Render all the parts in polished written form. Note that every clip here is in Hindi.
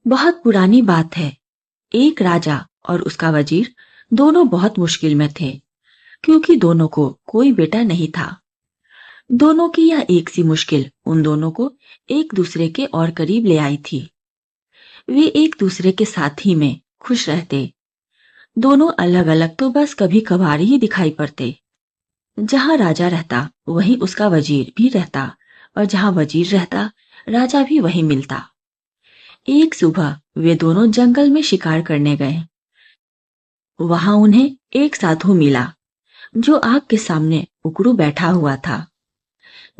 बहुत पुरानी बात है। एक राजा और उसका वजीर दोनों बहुत मुश्किल में थे, क्योंकि दोनों को कोई बेटा नहीं था। दोनों की यह एक सी मुश्किल उन दोनों को एक दूसरे के और करीब ले आई थी। वे एक दूसरे के साथ ही में खुश रहते। दोनों अलग अलग तो बस कभी कभार ही दिखाई पड़ते। जहां राजा रहता वहीं उसका वजीर भी रहता, और जहां वजीर रहता राजा भी वहीं मिलता। एक सुबह वे दोनों जंगल में शिकार करने गए। वहां उन्हें एक साधु मिला जो आग के सामने उकड़ू बैठा हुआ था,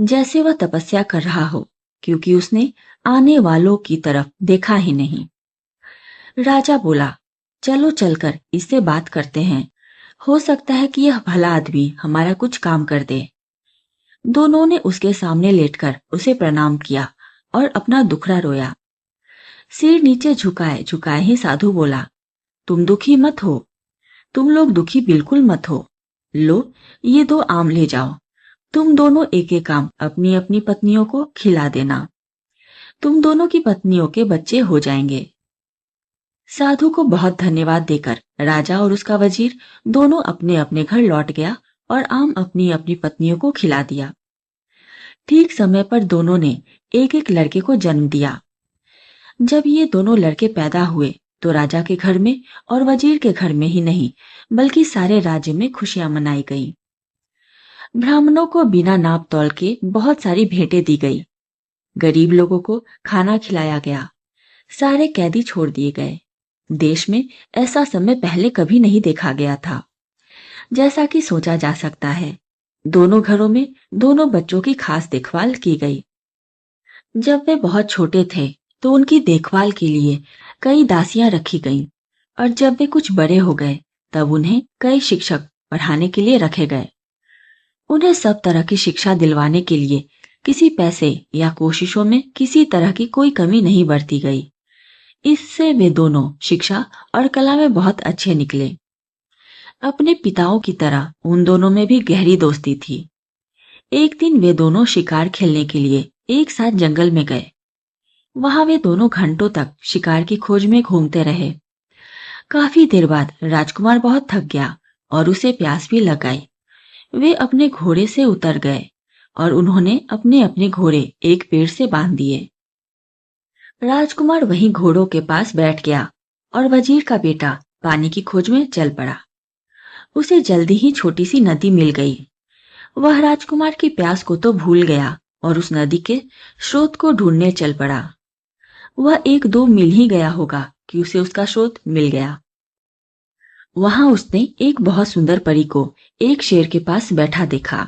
जैसे वह तपस्या कर रहा हो, क्योंकि उसने आने वालों की तरफ देखा ही नहीं। राजा बोला, चलो चलकर इससे बात करते हैं। हो सकता है कि यह भला आदमी हमारा कुछ काम कर दे। दोनों ने उसके सामने लेटकर उसे प्रणाम किया और अपना दुखड़ा रोया। सिर नीचे झुकाए झुकाए ही साधु बोला, तुम दुखी मत हो। तुम लोग दुखी बिल्कुल मत हो। लो, ये 2 आम ले जाओ। तुम दोनों एक एक आम अपनी अपनी पत्नियों को खिला देना। तुम दोनों की पत्नियों के बच्चे हो जाएंगे। साधु को बहुत धन्यवाद देकर राजा और उसका वजीर दोनों अपने अपने घर लौट गया और आम अपनी अपनी पत्नियों को खिला दिया। ठीक समय पर दोनों ने एक एक लड़के को जन्म दिया। जब ये दोनों लड़के पैदा हुए तो राजा के घर में और वजीर के घर में ही नहीं, बल्कि सारे राज्य में खुशियां मनाई गईं। ब्राह्मणों को बिना नाप तौल के बहुत सारी भेंटें दी गई। गरीब लोगों को खाना खिलाया गया। सारे कैदी छोड़ दिए गए। देश में ऐसा समय पहले कभी नहीं देखा गया था। जैसा कि सोचा जा सकता है, दोनों घरों में दोनों बच्चों की खास देखभाल की गई। जब वे बहुत छोटे थे तो उनकी देखभाल के लिए कई दासियां रखी गईं, और जब वे कुछ बड़े हो गए तब उन्हें कई शिक्षक पढ़ाने के लिए रखे गए। उन्हें सब तरह की शिक्षा दिलवाने के लिए किसी पैसे या कोशिशों में किसी तरह की कोई कमी नहीं बरती गई। इससे वे दोनों शिक्षा और कला में बहुत अच्छे निकले। अपने पिताओं की तरह उन दोनों में भी गहरी दोस्ती थी। एक दिन वे दोनों शिकार खेलने के लिए एक साथ जंगल में गए। वहां वे दोनों घंटों तक शिकार की खोज में घूमते रहे। काफी देर बाद राजकुमार बहुत थक गया और उसे प्यास भी लग गई। वे अपने घोड़े से उतर गए और उन्होंने अपने अपने घोड़े एक पेड़ से बांध दिए। राजकुमार वहीं घोड़ों के पास बैठ गया और वजीर का बेटा पानी की खोज में चल पड़ा। उसे जल्दी ही छोटी सी नदी मिल गई। वह राजकुमार की प्यास को तो भूल गया और उस नदी के स्रोत को ढूंढने चल पड़ा। वह 1-2 मील ही गया होगा कि उसे उसका स्रोत मिल गया। वहां उसने एक बहुत सुंदर परी को एक शेर के पास बैठा देखा।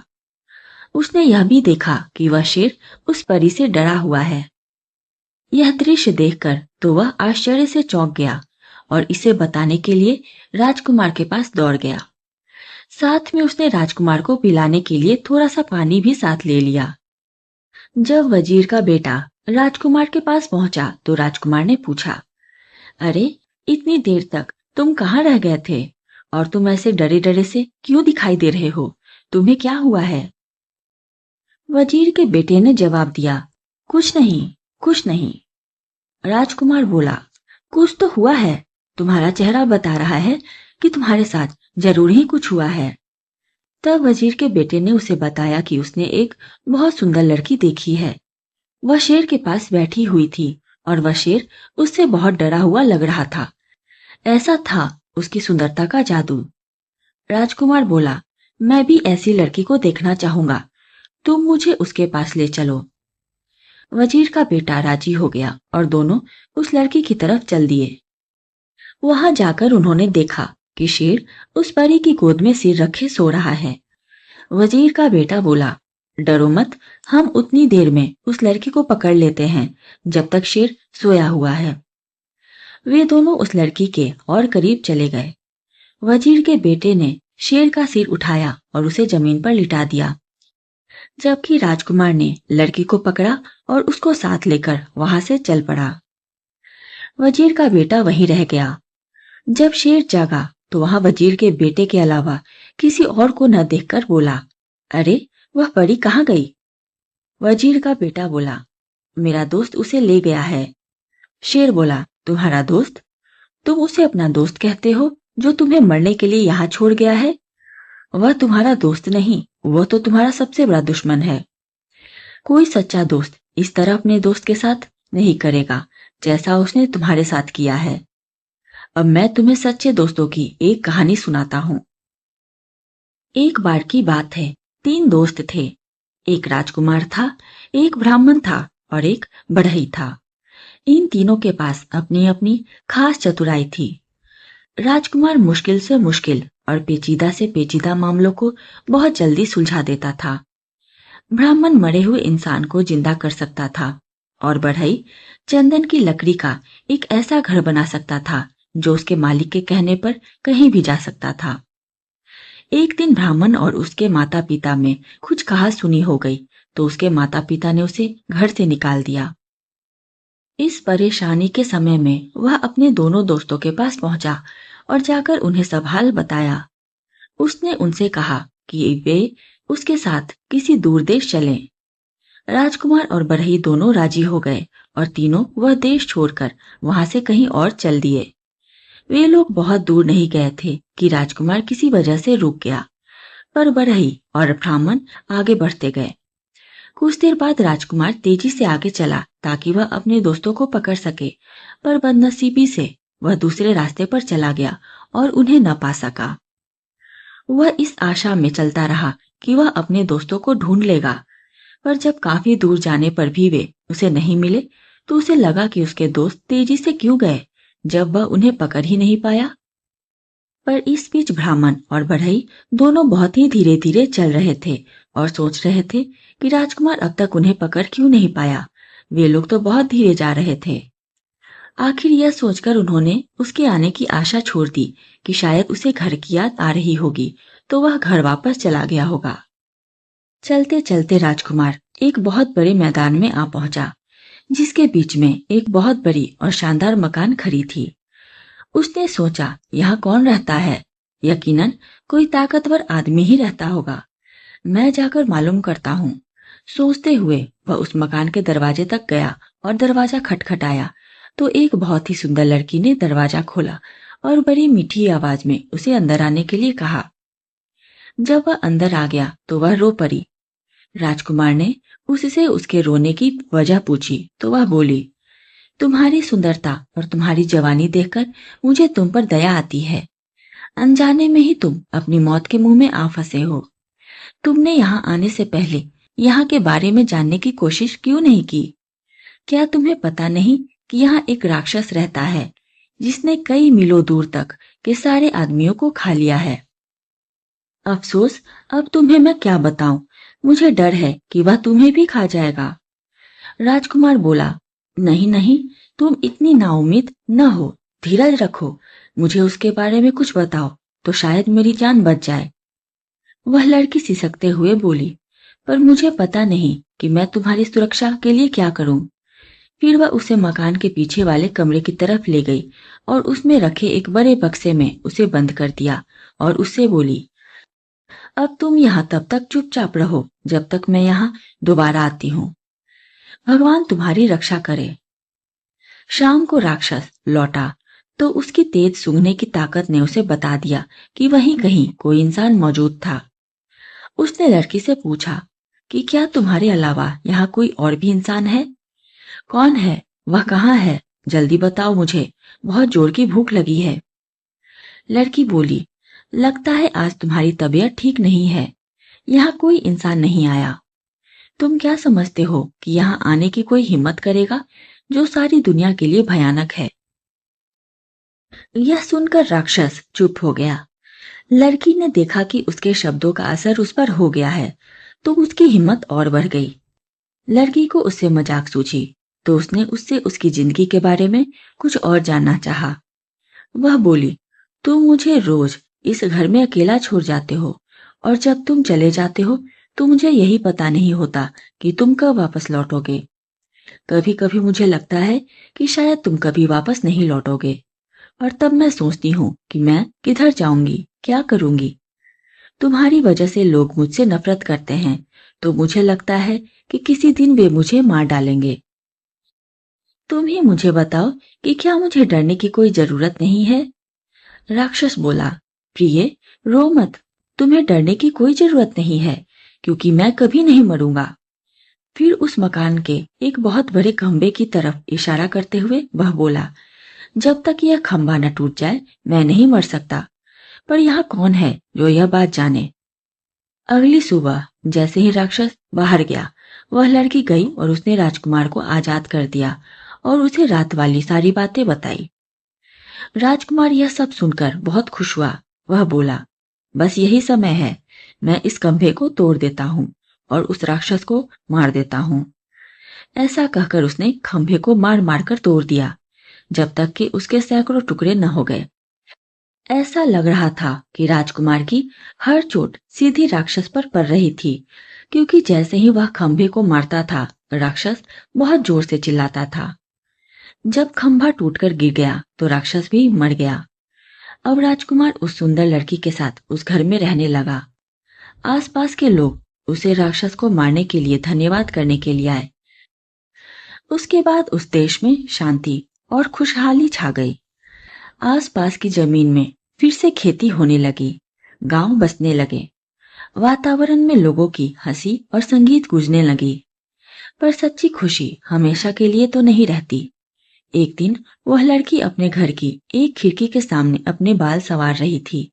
उसने यह भी देखा कि वह शेर उस परी से डरा हुआ है। यह दृश्य देखकर तो वह आश्चर्य से चौंक गया और इसे बताने के लिए राजकुमार के पास दौड़ गया। साथ में उसने राजकुमार को पिलाने के लिए थोड़ा सा पानी भी साथ ले लिया। जब वजीर का बेटा राजकुमार के पास पहुंचा तो राजकुमार ने पूछा, अरे, इतनी देर तक तुम कहाँ रह गए थे और तुम ऐसे डरे डरे से क्यों दिखाई दे रहे हो? तुम्हें क्या हुआ है? वजीर के बेटे ने जवाब दिया, कुछ नहीं, कुछ नहीं। राजकुमार बोला, कुछ तो हुआ है। तुम्हारा चेहरा बता रहा है कि तुम्हारे साथ जरूर ही कुछ हुआ है। तब वजीर के बेटे ने उसे बताया कि उसने एक बहुत सुंदर लड़की देखी है। वह शेर के पास बैठी हुई थी और वह शेर उससे बहुत डरा हुआ लग रहा था। ऐसा था उसकी सुंदरता का जादू। राजकुमार बोला, मैं भी ऐसी लड़की को देखना चाहूंगा। तुम मुझे उसके पास ले चलो। वजीर का बेटा राजी हो गया और दोनों उस लड़की की तरफ चल दिए। वहां जाकर उन्होंने देखा कि शेर उस परी की गोद में सिर रखे सो रहा है। वजीर का बेटा बोला, डरो मत, हम उतनी देर में उस लड़की को पकड़ लेते हैं जब तक शेर सोया हुआ है। वे दोनों उस लड़की के और करीब चले गए। वजीर के बेटे ने शेर का सिर उठाया और उसे जमीन पर लिटा दिया, जबकि राजकुमार ने लड़की को पकड़ा और उसको साथ लेकर वहां से चल पड़ा। वजीर का बेटा वहीं रह गया। जब शेर जागा तो वहां वजीर के बेटे के अलावा किसी और को न देखकर बोला, अरे, वह परी कहाँ गई? वजीर का बेटा बोला, मेरा दोस्त उसे ले गया है। शेर बोला, तुम्हारा दोस्त? तुम उसे अपना दोस्त कहते हो जो तुम्हें मरने के लिए यहाँ छोड़ गया है? वह तुम्हारा दोस्त नहीं, वह तो तुम्हारा सबसे बड़ा दुश्मन है। कोई सच्चा दोस्त इस तरह अपने दोस्त के साथ नहीं करेगा जैसा उसने तुम्हारे साथ किया है। अब मैं तुम्हें सच्चे दोस्तों की एक कहानी सुनाता हूँ। एक बार की बात है, 3 दोस्त थे। एक राजकुमार था, एक ब्राह्मण था और एक बढ़ई था। इन तीनों के पास अपनी अपनी खास चतुराई थी। राजकुमार मुश्किल से मुश्किल और पेचीदा से पेचीदा मामलों को बहुत जल्दी सुलझा देता था। ब्राह्मण मरे हुए इंसान को जिंदा कर सकता था और बढ़ई चंदन की लकड़ी का एक ऐसा घर बना सकता था जो उसके मालिक के कहने पर कहीं भी जा सकता था। एक दिन ब्राह्मण और उसके माता पिता में कुछ कहा सुनी हो गई तो उसके माता पिता ने उसे घर से निकाल दिया। इस परेशानी के समय में वह अपने दोनों दोस्तों के पास पहुंचा और जाकर उन्हें सब हाल बताया। उसने उनसे कहा कि वे उसके साथ किसी दूर देश चलें। राजकुमार और बढ़ई दोनों राजी हो गए और तीनों वह देश छोड़कर वहां से कहीं और चल दिए। वे लोग बहुत दूर नहीं गए थे कि राजकुमार किसी वजह से रुक गया, पर बढ़ई और ब्राह्मण आगे बढ़ते गए। कुछ देर बाद राजकुमार तेजी से आगे चला ताकि वह अपने दोस्तों को पकड़ सके, पर बदनसीबी से वह दूसरे रास्ते पर चला गया और उन्हें न पा सका। वह इस आशा में चलता रहा कि वह अपने दोस्तों को ढूंढ लेगा, पर जब काफी दूर जाने पर भी वे उसे नहीं मिले तो उसे लगा कि उसके दोस्त तेजी से क्यों गए जब वह उन्हें पकड़ ही नहीं पाया। पर इस बीच ब्राह्मण और बढ़ई दोनों बहुत ही धीरे धीरे चल रहे थे और सोच रहे थे कि राजकुमार अब तक उन्हें पकड़ क्यों नहीं पाया। वे लोग तो बहुत धीरे जा रहे थे। आखिर यह सोचकर उन्होंने उसके आने की आशा छोड़ दी कि शायद उसे घर की याद आ रही होगी तो वह घर वापस चला गया होगा। चलते चलते राजकुमार एक बहुत बड़े मैदान में आ पहुंचा जिसके बीच में एक बहुत बड़ी और शानदार मकान खड़ी थी। उसने सोचा, यहाँ कौन रहता है? यकीनन कोई ताकतवर आदमी ही रहता होगा। मैं जाकर मालूम करता हूँ। सोचते हुए वह उस मकान के दरवाजे तक गया और दरवाजा खटखटाया तो एक बहुत ही सुंदर लड़की ने दरवाजा खोला और बड़ी मीठी आवाज में उसे अंदर आने के लिए कहा। जब वह अंदर आ गया तो वह रो पड़ी। राजकुमार ने उससे उसके रोने की वजह पूछी तो वह बोली, तुम्हारी सुंदरता और तुम्हारी जवानी देखकर मुझे तुम पर दया आती है। अनजाने में ही तुम अपनी मौत के मुंह में आ फंसे हो। तुमने यहाँ आने से पहले यहाँ के बारे में जानने की कोशिश क्यों नहीं की? क्या तुम्हें पता नहीं कि यहाँ एक राक्षस रहता है जिसने कई मीलों दूर तक के सारे आदमियों को खा लिया है? अफसोस, अब तुम्हें मैं क्या बताऊं, मुझे डर है कि वह तुम्हें भी खा जाएगा। राजकुमार बोला, नहीं नहीं, तुम इतनी नाउम्मीद न हो, धीरज रखो, मुझे उसके बारे में कुछ बताओ तो शायद मेरी जान बच जाए। वह लड़की सिसकते हुए बोली, पर मुझे पता नहीं कि मैं तुम्हारी सुरक्षा के लिए क्या करूं। फिर वह उसे मकान के पीछे वाले कमरे की तरफ ले गई और उसमें रखे एक बड़े बक्से में उसे बंद कर दिया और उससे बोली, अब तुम यहाँ तब तक चुपचाप रहो जब तक मैं यहाँ दोबारा आती हूँ। भगवान तुम्हारी रक्षा करे। शाम को राक्षस लौटा तो उसकी तेज सूंघने की ताकत ने उसे बता दिया कि वहीं कहीं कोई इंसान मौजूद था। उसने लड़की से पूछा कि क्या तुम्हारे अलावा यहाँ कोई और भी इंसान है? कौन है? वह कहाँ है? जल्दी बताओ, मुझे बहुत जोर की भूख लगी है। लड़की बोली, लगता है आज तुम्हारी तबीयत ठीक नहीं है। यहाँ कोई इंसान नहीं आया। तुम क्या समझते हो कि यहाँ आने की कोई हिम्मत करेगा जो सारी दुनिया के लिए भयानक है? यह सुनकर राक्षस चुप हो गया। लड़की ने देखा कि उसके शब्दों का असर उस पर हो गया है तो उसकी हिम्मत और बढ़ गई। लड़की को उससे मजाक सूझी तो उसने उससे उसकी जिंदगी के बारे में कुछ और जानना चाहा। वह बोली, तुम मुझे रोज इस घर में अकेला छोड़ जाते हो और जब तुम चले जाते हो तो मुझे यही पता नहीं होता कि तुम कब वापस लौटोगे। कभी कभी मुझे लगता है कि शायद तुम कभी वापस नहीं लौटोगे और तब मैं सोचती हूँ कि मैं किधर जाऊंगी, क्या करूंगी। तुम्हारी वजह से लोग मुझसे नफरत करते हैं तो मुझे लगता है कि किसी दिन वे मुझे मार डालेंगे। तुम ही मुझे बताओ कि क्या मुझे डरने की कोई जरूरत नहीं है। राक्षस बोला, प्रिय, रो मत। तुम्हें डरने की कोई जरूरत नहीं है, क्योंकि मैं कभी नहीं मरूंगा। फिर उस मकान के एक बहुत बड़े खंबे की तरफ इशारा करते हुए वह बोला, जब तक यह खंबा न टूट जाए मैं नहीं मर सकता। पर यहाँ कौन है जो यह बात जाने। अगली सुबह जैसे ही राक्षस बाहर गया, वह लड़की गई और उसने राजकुमार को आजाद कर दिया और उसे रात वाली सारी बातें बताई। राजकुमार यह सब सुनकर बहुत खुश हुआ। वह बोला, बस यही समय है, मैं इस खंभे को तोड़ देता हूँ और उस राक्षस को मार देता हूँ। ऐसा कहकर उसने खंभे को मार मार कर तोड़ दिया, जब तक कि उसके सैकड़ों टुकड़े न हो गए। ऐसा लग रहा था कि राजकुमार की हर चोट सीधी राक्षस पर पड़ रही थी, क्योंकि जैसे ही वह खंभे को मारता था, राक्षस बहुत जोर से चिल्लाता था। जब खंभा टूटकर गिर गया तो राक्षस भी मर गया। अब राजकुमार उस सुंदर लड़की के साथ उस घर में रहने लगा। आसपास के लोग उसे राक्षस को मारने के लिए धन्यवाद करने के लिए आए। उसके बाद उस देश में शांति और खुशहाली छा गई। आसपास की जमीन में फिर से खेती होने लगी, गांव बसने लगे, वातावरण में लोगों की हंसी और संगीत गूंजने लगी। पर सच्ची खुशी हमेशा के लिए तो नहीं रहती। एक दिन वह लड़की अपने घर की एक खिड़की के सामने अपने बाल संवार रही थी।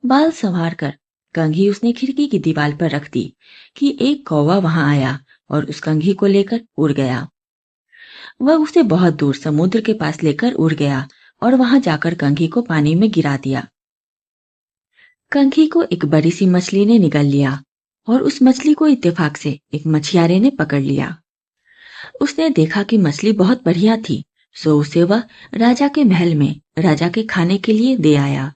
बाल संवार कर कंघी उसने खिड़की की दीवार पर रख दी कि एक कौवा वहां आया और उस कंघी को लेकर उड़ गया। वह उसे बहुत दूर समुद्र के पास लेकर उड़ गया और वहां जाकर कंघी को पानी में गिरा दिया। कंघी को एक बड़ी सी मछली ने निगल लिया और उस मछली को इत्तेफाक से एक मछियारे ने पकड़ लिया। उसने देखा कि मछली बहुत बढ़िया थी, सो उसे वह राजा के महल में राजा के खाने के लिए दे आया।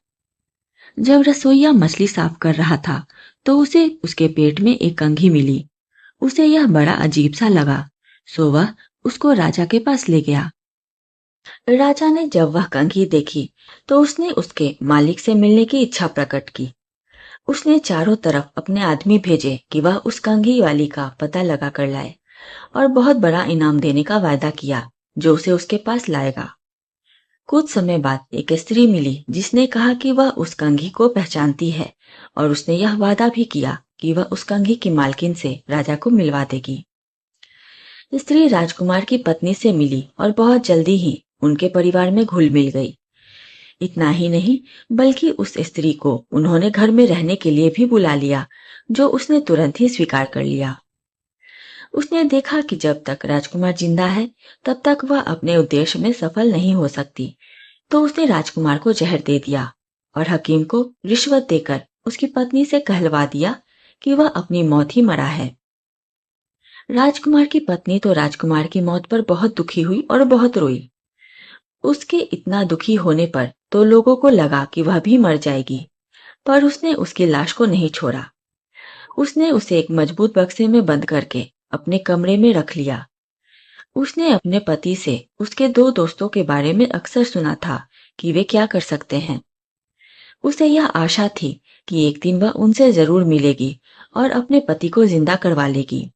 जब रसोइया मछली साफ कर रहा था तो उसे उसके पेट में एक कंघी मिली। उसे यह बड़ा अजीब सा लगा, सो वह उसको राजा के पास ले गया। राजा ने जब वह कंघी देखी तो उसने उसके मालिक से मिलने की इच्छा प्रकट की। उसने चारों तरफ अपने आदमी भेजे कि वह उस कंघी वाली का पता लगा कर लाए और बहुत बड़ा इनाम देने का वायदा किया जो उसे उसके पास लाएगा। कुछ समय बाद एक स्त्री मिली जिसने कहा कि वह उस कंघी को पहचानती है और उसने यह वादा भी किया कि वह उस कंघी की मालकिन से राजा को मिलवा देगी। स्त्री राजकुमार की पत्नी से मिली और बहुत जल्दी ही उनके परिवार में घुल मिल गई। इतना ही नहीं, बल्कि उस स्त्री को उन्होंने घर में रहने के लिए भी बुला लिया, जो उसने तुरंत ही स्वीकार कर लिया। उसने देखा कि जब तक राजकुमार जिंदा है तब तक वह अपने उद्देश्य में सफल नहीं हो सकती, तो उसने राजकुमार को जहर दे दिया और हकीम को रिश्वत देकर उसकी पत्नी से कहलवा दिया कि वह अपनी मौत ही मरा है। राजकुमार की पत्नी तो राजकुमार की मौत पर बहुत दुखी हुई और बहुत रोई। उसके इतना दुखी होने पर तो लोगों को लगा कि वह भी मर जाएगी, पर उसने उसकी लाश को नहीं छोड़ा। उसने उसे एक मजबूत बक्से में बंद करके अपने कमरे में रख लिया। उसने अपने पति से उसके दो दोस्तों के बारे में अक्सर सुना था कि वे क्या कर सकते हैं। उसे यह आशा थी कि एक दिन वह उनसे जरूर मिलेगी और अपने पति को जिंदा करवा लेगी।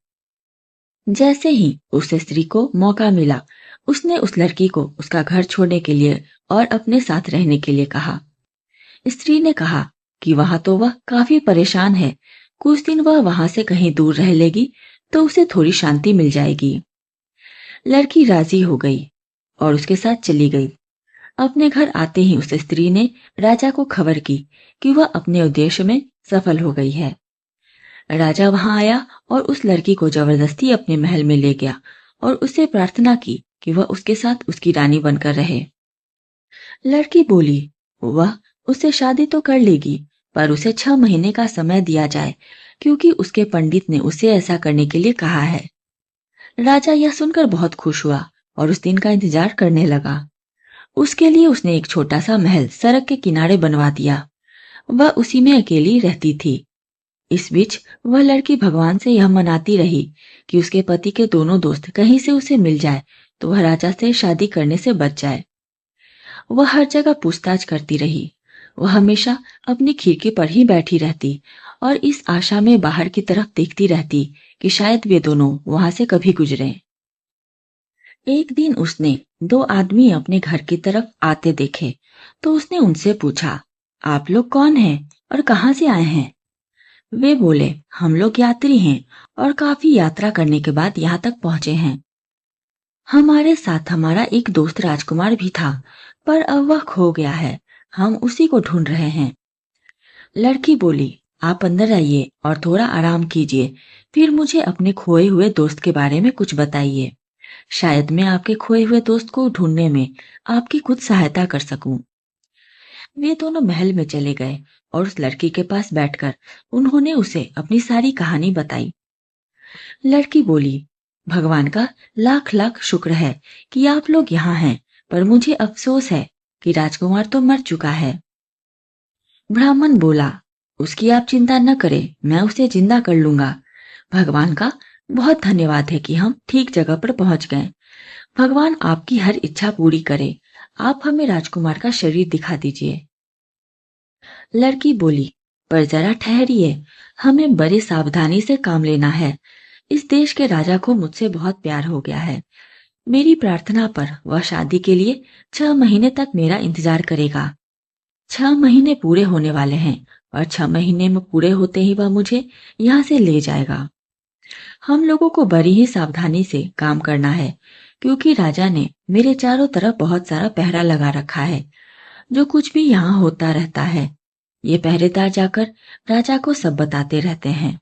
जैसे ही उस स्त्री को मौका मिला, उसने उस लड़की को उसका घर छोड़ने के लिए और अपने साथ रहने के लिए कहा। स्त्री ने कहा कि वहां तो वह काफी परेशान है, कुछ दिन वह वहां से कहीं दूर रह लेगी तो उसे थोड़ी शांति मिल जाएगी। लड़की राजी हो गई और उसके साथ चली गई। अपने घर आते ही उस स्त्री ने राजा को खबर की कि वह अपने उद्देश्य में सफल हो गई है। राजा वहां आया और उस लड़की को जबरदस्ती अपने महल में ले गया और उससे प्रार्थना की कि वह उसके साथ उसकी रानी बनकर रहे। लड़की बोली, वह उससे शादी तो कर लेगी, पर उसे 6 महीने का समय दिया जाए, क्योंकि उसके पंडित ने उसे ऐसा करने के लिए कहा है। राजा यह सुनकर बहुत खुश हुआ और उस दिन का इंतजार करने लगा। उसके लिए उसने एक छोटा सा महल सड़क के किनारे बनवा दिया। वह उसी में अकेली रहती थी। इस बीच वह लड़की भगवान से यह मनाती रही कि उसके पति के दोनों दोस्त कहीं से उसे मिल जाए तो वह राजा से शादी करने से बच जाए। वह हर जगह पूछताछ करती रही। वह हमेशा अपनी खिड़की पर ही बैठी रहती और इस आशा में बाहर की तरफ देखती रहती कि शायद वे दोनों वहां से कभी गुजरें। एक दिन उसने दो आदमी अपने घर की तरफ आते देखे तो उसने उनसे पूछा, आप लोग कौन हैं और कहाँ से आए हैं? वे बोले, हम लोग यात्री हैं और काफी यात्रा करने के बाद यहाँ तक पहुंचे हैं। हमारे साथ हमारा एक दोस्त राजकुमार भी था, पर अब वह खो गया है। हम उसी को ढूंढ रहे हैं। लड़की बोली, आप अंदर आइए और थोड़ा आराम कीजिए, फिर मुझे अपने खोए हुए दोस्त के बारे में कुछ बताइए। शायद मैं आपके खोए हुए दोस्त को ढूंढने में आपकी कुछ सहायता कर सकूं। वे दोनों महल में चले गए और उस लड़की के पास बैठकर उन्होंने उसे अपनी सारी कहानी बताई। लड़की बोली, भगवान का लाख लाख शुक्र है कि आप लोग यहाँ हैं, पर मुझे अफसोस है कि राजकुमार तो मर चुका है। ब्राह्मण बोला, उसकी आप चिंता न करें, मैं उसे जिंदा कर लूंगा। भगवान का बहुत धन्यवाद है कि हम ठीक जगह पर पहुंच गए। भगवान आपकी हर इच्छा पूरी करे। आप हमें राजकुमार का शरीर दिखा दीजिए। लड़की बोली, पर जरा ठहरिए, हमें बड़ी सावधानी से काम लेना है। इस देश के राजा को मुझसे बहुत प्यार हो गया है। मेरी प्रार्थना पर वह शादी के लिए 6 महीने तक मेरा इंतजार करेगा। 6 महीने पूरे होने वाले हैं और 6 महीने में पूरे होते ही वह मुझे यहाँ से ले जाएगा। हम लोगों को बड़ी ही सावधानी से काम करना है, क्योंकि राजा ने मेरे चारों तरफ बहुत सारा पहरा लगा रखा है। जो कुछ भी यहाँ होता रहता है, ये पहरेदार जाकर राजा को सब बताते रहते हैं।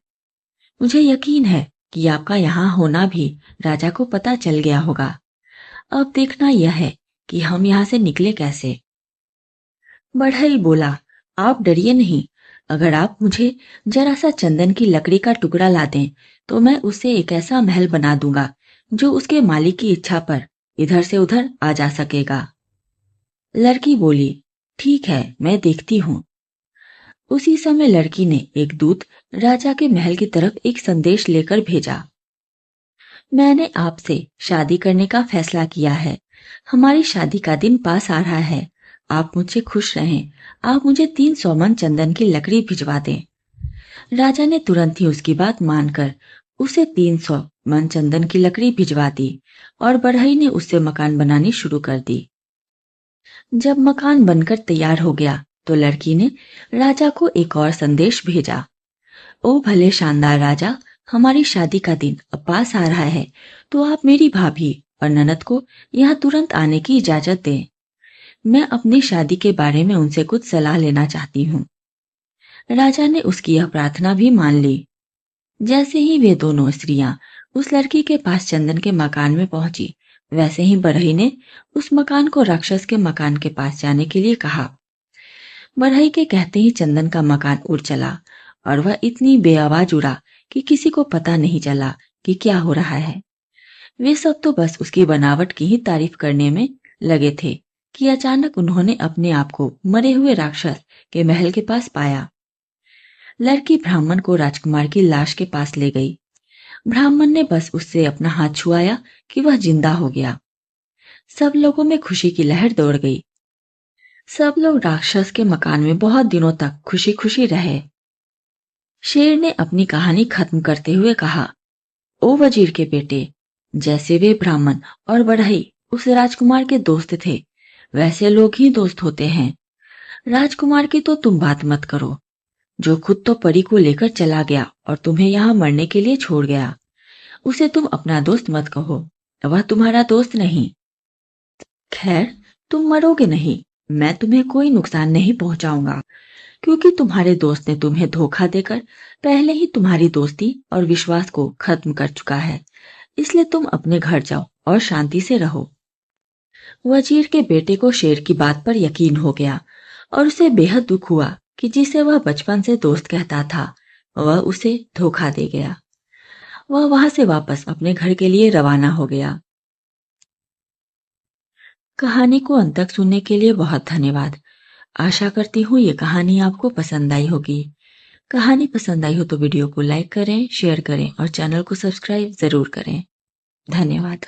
मुझे यकीन है कि आपका यहाँ होना भी राजा को पता चल गया होगा। अब देखना यह है कि हम यहाँ से निकले कैसे। बढ़ई बोला, आप डरिए नहीं। अगर आप मुझे जरा सा चंदन की लकड़ी का टुकड़ा ला दें तो मैं उससे एक ऐसा महल बना दूंगा जो उसके मालिक की इच्छा पर इधर से उधर आ जा सकेगा। लड़की बोली, ठीक है, मैं देखती हूँ। उसी समय लड़की ने एक दूत राजा के महल की तरफ एक संदेश लेकर भेजा। मैंने आपसे शादी करने का फैसला किया है। हमारी शादी का दिन पास आ रहा है। आप मुझसे खुश रहें। आप मुझे 300 मन चंदन की लकड़ी भिजवा दें। राजा ने तुरंत ही उसकी बात मानकर उसे 300 मन चंदन की लकड़ी भिजवा दी और बढ़ई ने उससे मकान बनानी शुरू कर दी। जब मकान बनकर तैयार हो गया तो लड़की ने राजा को एक और संदेश भेजा। ओ भले शानदार राजा, हमारी शादी का दिन अब पास आ रहा है, तो आप मेरी भाभी और ननद को यहाँ तुरंत आने की इजाजत दें। मैं अपनी शादी के बारे में उनसे कुछ सलाह लेना चाहती हूँ। राजा ने उसकी यह प्रार्थना भी मान ली। जैसे ही वे दोनों स्त्रियां उस लड़की के पास चंदन के मकान में पहुंची, वैसे ही बढ़ई ने उस मकान को राक्षस के मकान के पास जाने के लिए कहा। बढ़ई के कहते ही चंदन का मकान उड़ चला और वह इतनी बेआवाज उड़ा कि किसी को पता नहीं चला कि क्या हो रहा है। वे सब तो बस उसकी बनावट की ही तारीफ करने में लगे थे कि अचानक उन्होंने अपने आप को मरे हुए राक्षस के महल के पास पाया। लड़की ब्राह्मण को राजकुमार की लाश के पास ले गई। ब्राह्मण ने बस उससे अपना हाथ छुआया कि वह जिंदा हो गया। सब लोगों में खुशी की लहर दौड़ गई। सब लोग राक्षस के मकान में बहुत दिनों तक खुशी खुशी रहे। शेर ने अपनी कहानी खत्म करते हुए कहा, ओ वजीर के बेटे, जैसे वे ब्राह्मण और बढ़ई उस राजकुमार के दोस्त थे, वैसे लोग ही दोस्त होते हैं। राजकुमार की तो तुम बात मत करो, जो खुद तो परी को लेकर चला गया और तुम्हें यहाँ मरने के लिए छोड़ गया, उसे तुम अपना दोस्त मत कहो, वह तुम्हारा दोस्त नहीं। खैर, तुम मरोगे नहीं, मैं तुम्हें कोई नुकसान नहीं पहुंचाऊंगा, क्योंकि तुम्हारे दोस्त ने तुम्हें धोखा देकर पहले ही तुम्हारी दोस्ती और विश्वास को खत्म कर चुका है। इसलिए तुम अपने घर जाओ और शांति से रहो। वजीर के बेटे को शेर की बात पर यकीन हो गया और उसे बेहद दुख हुआ कि जिसे वह बचपन से दोस्त कहता था, वह उसे धोखा दे गया। वह वहां से वापस अपने घर के लिए रवाना हो गया। कहानी को अंत तक सुनने के लिए बहुत धन्यवाद। आशा करती हूँ ये कहानी आपको पसंद आई होगी। कहानी पसंद आई हो तो वीडियो को लाइक करें, शेयर करें और चैनल को सब्सक्राइब जरूर करें। धन्यवाद।